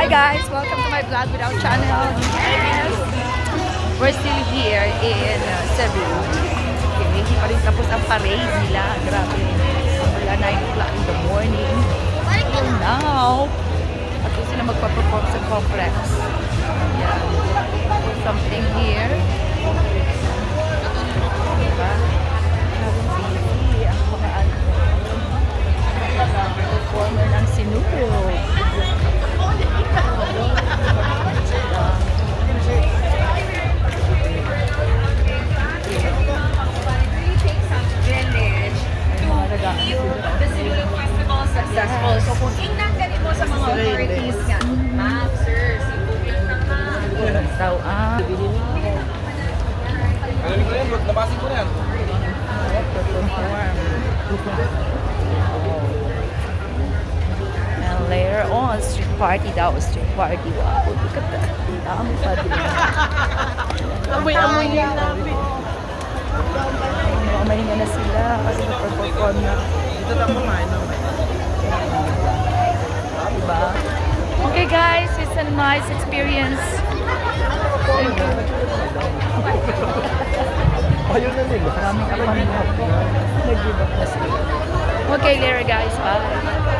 Hi guys, welcome to my vlog without channel. We're still here in Cebu. Okay, hindi pa rin tapos ang parade nila. Grabe. Wala 9 o'clock in the morning. Till now, at least sila magpa-perform sa complex. Yeah. Something here. Diba? Habang busy ang mga performer ng sinulog. The Sinulog Festival successful. So kung tingnan ganit mo sa mga authorities nga, ma'am, sir, si public na ma'am. Tawaan. Alam ko yan, labasin ko na yan. And later on, street party daw. Street party. Wow, look at that. Dami pa din. Amoy-amoy niya namin. Mahinga na sila kasi nag-perform na. Dito tayo kumain na. Diba? Okay guys, it's a nice experience. Ayun na nila. Maraming kapamilya. Nag-give up na sila. Okay, later guys. Bye.